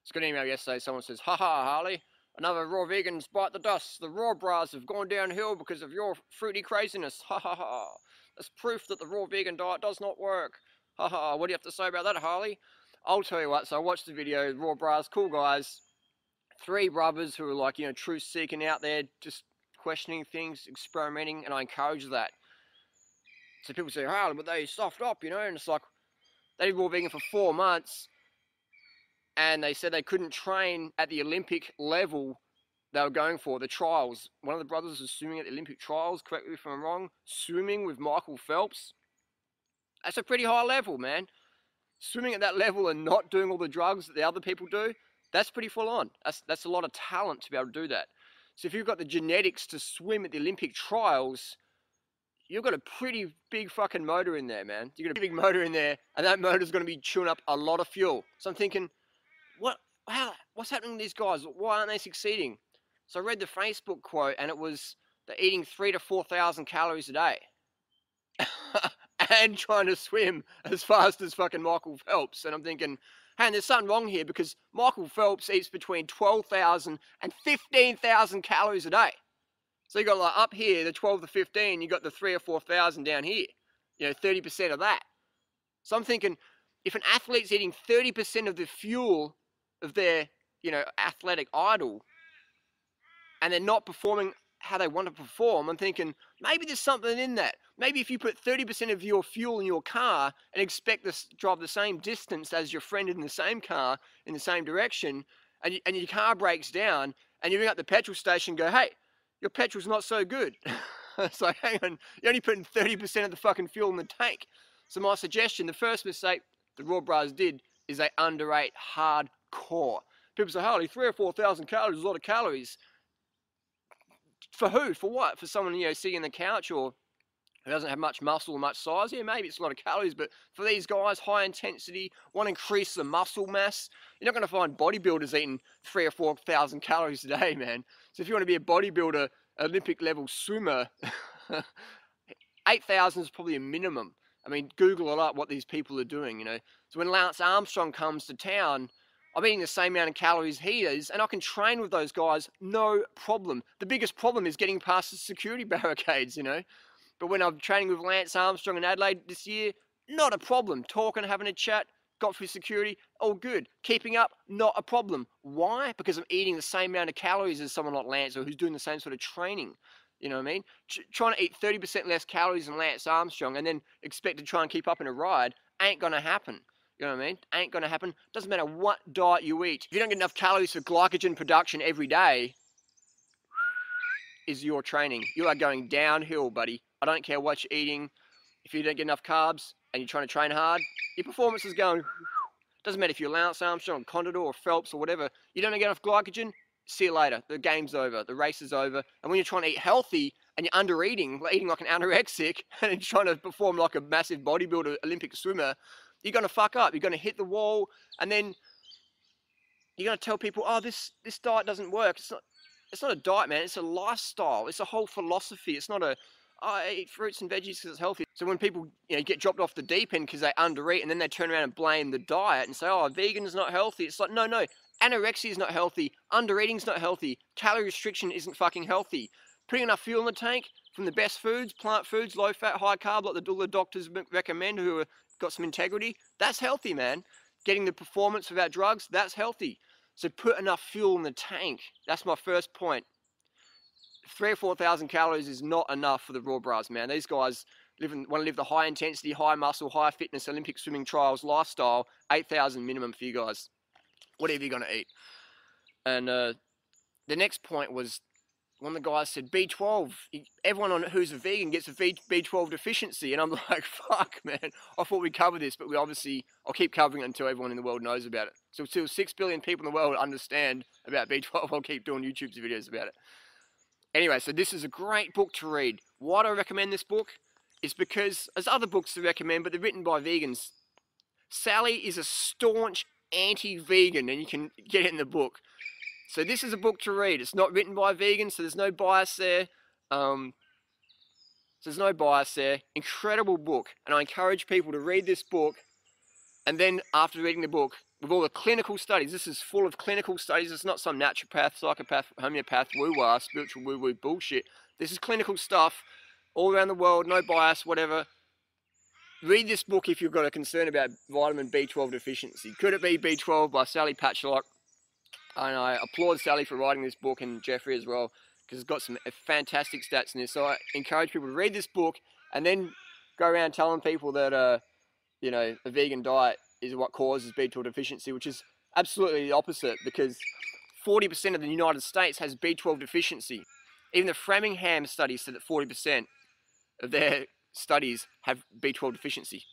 It's got an email yesterday, someone says, haha, Harley, another raw vegans bite the dust. The Raw Brahs have gone downhill because of your fruity craziness. Ha ha ha. That's proof that the raw vegan diet does not work. Ha ha. What do you have to say about that, Harley? I'll tell you what, so I watched the video, Raw Brahs, cool guys. 3 brothers who are like, you know, truth seeking out there, just questioning things, experimenting, and I encourage that. So people say, Harley, but they stuffed up, you know, and it's like, they did raw vegan for 4 months, and they said they couldn't train at the Olympic level they were going for, the trials. One of the brothers was swimming at the Olympic trials, correct me if I'm wrong, swimming with Michael Phelps. That's a pretty high level, man. Swimming at that level and not doing all the drugs that the other people do, that's pretty full on. That's a lot of talent to be able to do that. So if you've got the genetics to swim at the Olympic trials, you've got a pretty big fucking motor in there, man. You've got a big motor in there, and that motor's going to be chewing up a lot of fuel. So I'm thinking, what's happening to these guys? Why aren't they succeeding? So I read the Facebook quote, and it was they're eating 3,000 to 4,000 calories a day. And trying to swim as fast as fucking Michael Phelps. And I'm thinking, hey, there's something wrong here, because Michael Phelps eats between 12,000 and 15,000 calories a day. So you got like up here, the 12 to 15, you got the 3,000 or 4,000 down here. You know, 30% of that. So I'm thinking, if an athlete's eating 30% of the fuel of their, you know, athletic idol, and they're not performing how they want to perform, I'm thinking, maybe there's something in that. Maybe if you put 30% of your fuel in your car and expect to drive the same distance as your friend in the same car, in the same direction, and your car breaks down, and you ring up the petrol station and go, hey, your petrol's not so good. It's like, hang on, you're only putting 30% of the fucking fuel in the tank. So my suggestion, the first mistake the Raw Brahs did is they underate hardcore. People say, Harley, 3,000 or 4,000 calories is a lot of calories. For who? For what? For someone, you know, sitting on the couch or who doesn't have much muscle or much size? Yeah, maybe it's a lot of calories, but for these guys, high intensity, want to increase the muscle mass, you're not going to find bodybuilders eating 3,000 or 4,000 calories a day, man. So if you want to be a bodybuilder, Olympic level swimmer, 8,000 is probably a minimum. I mean, Google it up what these people are doing, you know. So when Lance Armstrong comes to town, I'm eating the same amount of calories he is, and I can train with those guys, no problem. The biggest problem is getting past the security barricades, you know. But when I'm training with Lance Armstrong in Adelaide this year, not a problem. Talking, having a chat, got through security, all good. Keeping up, not a problem. Why? Because I'm eating the same amount of calories as someone like Lance, or who's doing the same sort of training. You know what I mean? Trying to eat 30% less calories than Lance Armstrong and then expect to try and keep up in a ride ain't going to happen. You know what I mean? Ain't going to happen. Doesn't matter what diet you eat. If you don't get enough calories for glycogen production every day, is your training. You are going downhill, buddy. I don't care what you're eating. If you don't get enough carbs and you're trying to train hard, your performance is going... Doesn't matter if you're Lance Armstrong, Condor, or Phelps, or whatever. You don't get enough glycogen, see you later. The game's over. The race is over. And when you're trying to eat healthy and you're under-eating, eating like an anorexic, and you're trying to perform like a massive bodybuilder, Olympic swimmer, you're going to fuck up. You're going to hit the wall, and then you're going to tell people, oh, this diet doesn't work. It's not a diet, man. It's a lifestyle. It's a whole philosophy. It's not a, oh, I eat fruits and veggies because it's healthy. So when people, you know, get dropped off the deep end because they undereat, and then they turn around and blame the diet and say, oh, vegan is not healthy. It's like, no. Anorexia is not healthy. Undereating is not healthy. Calorie restriction isn't fucking healthy. Putting enough fuel in the tank from the best foods, plant foods, low fat, high carb, like all the doctors recommend who have got some integrity, that's healthy, man. Getting the performance without drugs, that's healthy. So put enough fuel in the tank. That's my first point. 3,000 or 4,000 calories is not enough for the Raw Brahs, man. These guys want to live the high intensity, high muscle, high fitness, Olympic swimming trials lifestyle. 8,000 minimum for you guys. Whatever you're going to eat. And the next point was, one of the guys said, B12, everyone who's a vegan gets a B12 deficiency. And I'm like, fuck, man. I thought we'd cover this, but I'll keep covering it until everyone in the world knows about it. So until 6 billion people in the world understand about B12, I'll keep doing YouTube videos about it. Anyway, so this is a great book to read. Why do I recommend this book? It's because there's other books to recommend, but they're written by vegans. Sally is a staunch anti-vegan, and you can get it in the book. So this is a book to read. It's not written by vegans, so there's no bias there. Incredible book. And I encourage people to read this book, and then after reading the book, with all the clinical studies. This is full of clinical studies. It's not some naturopath, psychopath, homeopath, woo-wah, spiritual woo-woo bullshit. This is clinical stuff all around the world, no bias, whatever. Read this book if you've got a concern about vitamin B12 deficiency. Could it be B12 by Sally Patchlock? And I applaud Sally for writing this book, and Jeffrey as well, because it's got some fantastic stats in this. So I encourage people to read this book and then go around telling people that, you know, a vegan diet is what causes B12 deficiency, which is absolutely the opposite, because 40% of the United States has B12 deficiency. Even the Framingham study said that 40% of their studies have B12 deficiency.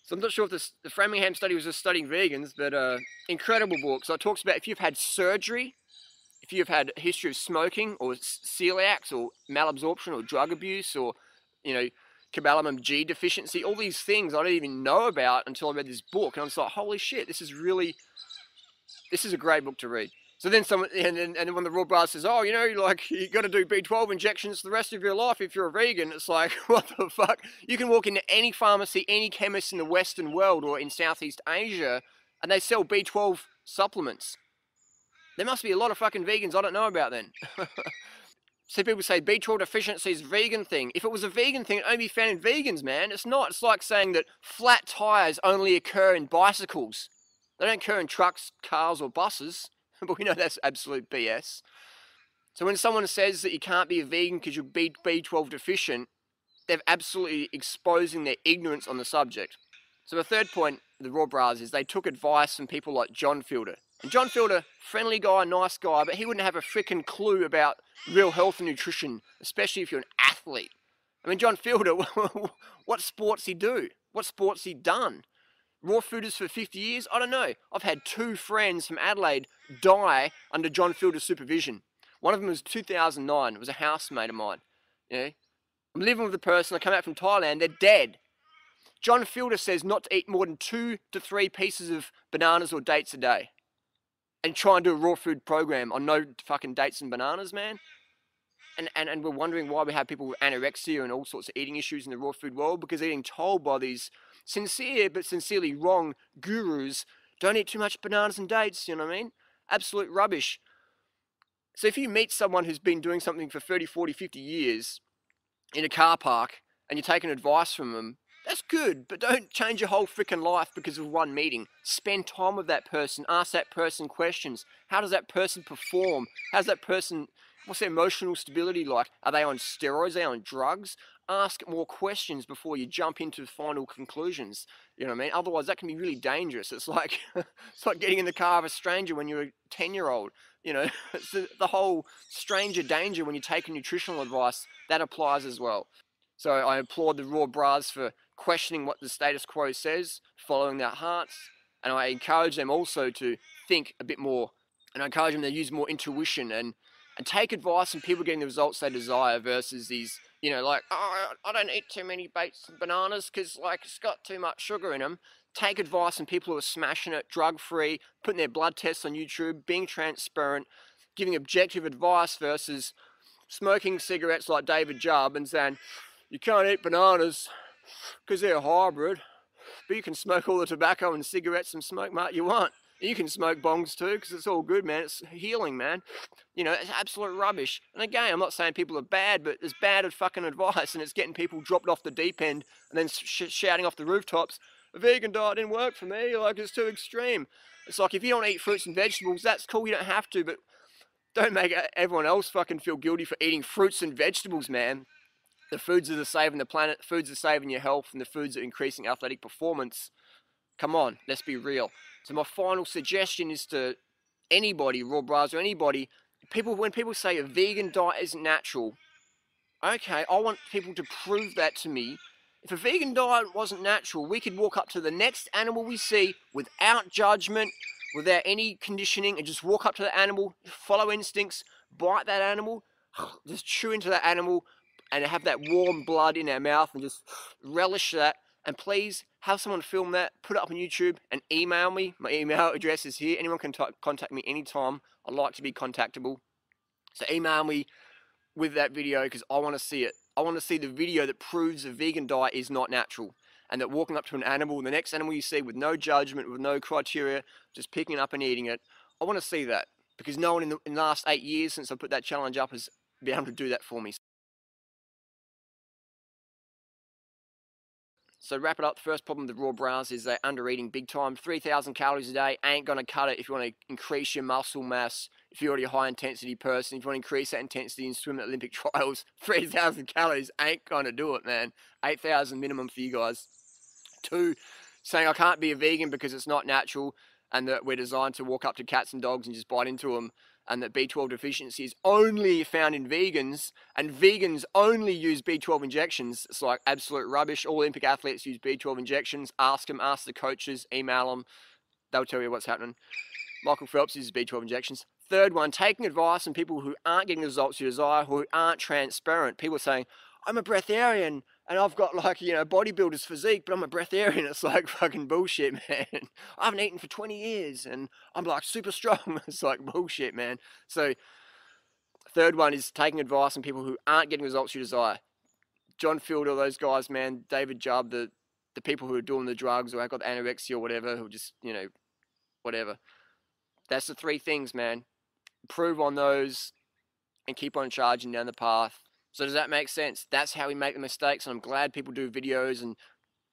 So I'm not sure if the Framingham study was just studying vegans, but incredible book. So it talks about if you've had surgery, if you've had a history of smoking or celiacs or malabsorption or drug abuse or, you know, cobalamin G deficiency, all these things I didn't even know about until I read this book. And I was like, holy shit, this is a great book to read. So then someone, and then when the Raw Brah says, oh, you know, like, you got to do B12 injections the rest of your life if you're a vegan, it's like, what the fuck? You can walk into any pharmacy, any chemist in the Western world or in Southeast Asia, and they sell B12 supplements. There must be a lot of fucking vegans I don't know about then. So people say B12 deficiency is a vegan thing. If it was a vegan thing, it'd only be found in vegans, man. It's not. It's like saying that flat tires only occur in bicycles. They don't occur in trucks, cars, or buses. But we know that's absolute BS. So when someone says that you can't be a vegan because you're B12 deficient, they're absolutely exposing their ignorance on the subject. So the third point of the Raw Brahs is they took advice from people like John Fielder. And John Fielder, friendly guy, nice guy, but he wouldn't have a freaking clue about real health and nutrition, especially if you're an athlete. I mean, John Fielder, what sports he do? What sports he done? Raw fooders for 50 years? I don't know. I've had 2 friends from Adelaide die under John Fielder's supervision. One of them was 2009. It was a housemate of mine. You know, I'm living with a person. I come out from Thailand. They're dead. John Fielder says not to eat more than 2 to 3 pieces of bananas or dates a day. And try and do a raw food program on no fucking dates and bananas, man. And we're wondering why we have people with anorexia and all sorts of eating issues in the raw food world, because they're getting told by these sincere but sincerely wrong gurus, don't eat too much bananas and dates, you know what I mean? Absolute rubbish. So if you meet someone who's been doing something for 30, 40, 50 years in a car park and you're taking advice from them, that's good, but don't change your whole freaking life because of one meeting. Spend time with that person, ask that person questions. How does that person perform? How's that person, what's their emotional stability like? Are they on steroids? Are they on drugs? Ask more questions before you jump into final conclusions. You know what I mean? Otherwise, that can be really dangerous. It's like getting in the car of a stranger when you're a 10-year-old. You know, it's the whole stranger danger when you take nutritional advice. That applies as well. So I applaud the Raw Brahs for questioning what the status quo says, following their hearts, and I encourage them also to think a bit more, and I encourage them to use more intuition and take advice from people getting the results they desire versus these, you know, like, oh, I don't eat too many dates and bananas because, like, it's got too much sugar in them. Take advice from people who are smashing it, drug-free, putting their blood tests on YouTube, being transparent, giving objective advice versus smoking cigarettes like David Jubb and saying, you can't eat bananas because they're a hybrid, but you can smoke all the tobacco and cigarettes and smoke mate you want. You can smoke bongs too because it's all good, man. It's healing, man. You know, it's absolute rubbish. And again, I'm not saying people are bad, but there's bad fucking advice and it's getting people dropped off the deep end and then shouting off the rooftops, a vegan diet didn't work for me, like it's too extreme. It's like if you don't eat fruits and vegetables, that's cool, you don't have to, but don't make everyone else fucking feel guilty for eating fruits and vegetables, man. The foods that are saving the planet, the foods that are saving your health, and the foods that are increasing athletic performance. Come on, let's be real. So my final suggestion is to anybody, Raw Brahs or anybody, when people say a vegan diet isn't natural, okay, I want people to prove that to me. If a vegan diet wasn't natural, we could walk up to the next animal we see without judgment, without any conditioning, and just walk up to the animal, follow instincts, bite that animal, just chew into that animal, and have that warm blood in our mouth and just relish that. And please have someone film that, put it up on YouTube, and email me. My email address is here. Anyone can contact me anytime. I like to be contactable. So email me with that video because I want to see it. I want to see the video that proves a vegan diet is not natural. and that walking up to an animal, the next animal you see with no judgment, with no criteria, just picking it up and eating it, I want to see that, because no one in the last 8 years since I put that challenge up has been able to do that for me. So wrap it up, the first problem with the raw brahs is they're under eating big time. 3,000 calories a day ain't going to cut it if you want to increase your muscle mass. If you're already a high intensity person, if you want to increase that intensity and swim at Olympic trials, 3,000 calories ain't going to do it, man. 8,000 minimum for you guys. 2, saying I can't be a vegan because it's not natural and that we're designed to walk up to cats and dogs and just bite into them, and that B12 deficiency is only found in vegans, and vegans only use B12 injections. It's like absolute rubbish. All Olympic athletes use B12 injections. Ask them, ask the coaches, email them. They'll tell you what's happening. Michael Phelps uses B12 injections. 3rd one, taking advice from people who aren't getting the results you desire, who aren't transparent. People saying, I'm a breatharian and I've got like, you know, bodybuilder's physique, but I'm a breatharian. It's like fucking bullshit, man. I haven't eaten for 20 years and I'm like super strong. It's like bullshit, man. So 3rd one is taking advice from people who aren't getting results you desire. John Field, all those guys, man, David Jubb, the people who are doing the drugs or have got anorexia or whatever, who just, you know, whatever. That's the 3 things, man. Improve on those and keep on charging down the path. So does that make sense? That's how we make the mistakes, and I'm glad people do videos and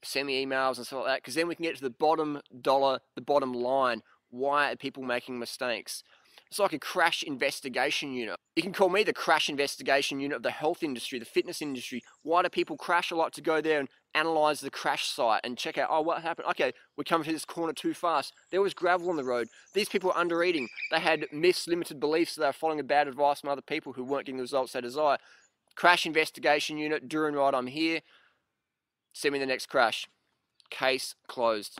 send me emails and stuff like that, because then we can get to the bottom dollar, the bottom line. Why are people making mistakes? It's like a crash investigation unit. You can call me the crash investigation unit of the health industry, the fitness industry. Why do people crash? I like to go there and analyze the crash site and check out, oh, what happened? Okay, we're coming to this corner too fast. There was gravel on the road. These people were under eating. They had mislimited beliefs, so they were following bad advice from other people who weren't getting the results they desire. Crash investigation unit, Durianrider, I'm here. Send me the next crash. Case closed.